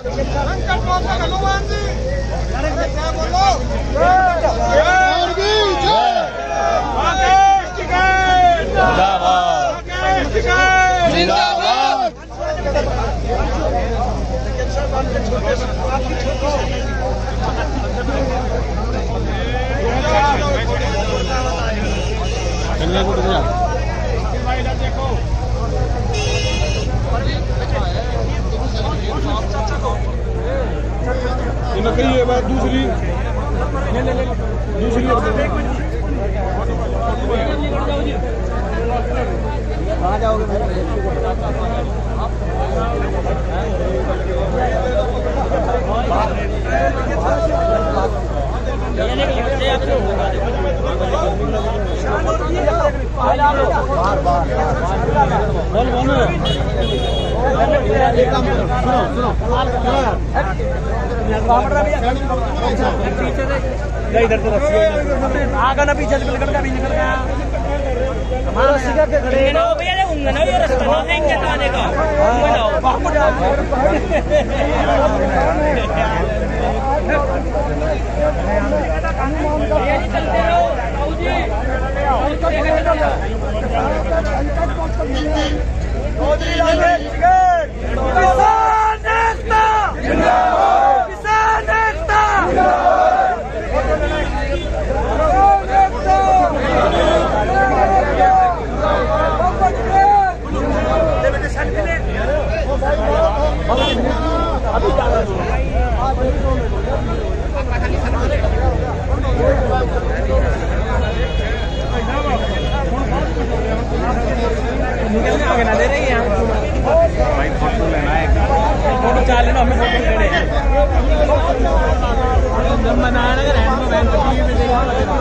हनुमान जी बोलो जिंदाबाद। ये बात दूसरी कहाँ जाओगे इधर तो आगा ना पीछे निकल गया हमारा शिकार के खड़े ना भैया ये उंगना ये रास्ता ना है इनके जाने का किसान एकता आगे ना दे रही है भाई फोटो लेना है फोटो चाल लेना हमें फोटो खड़े हैं जब बनाना अगर हैंड में बैंक टीवी में देखा लगेगा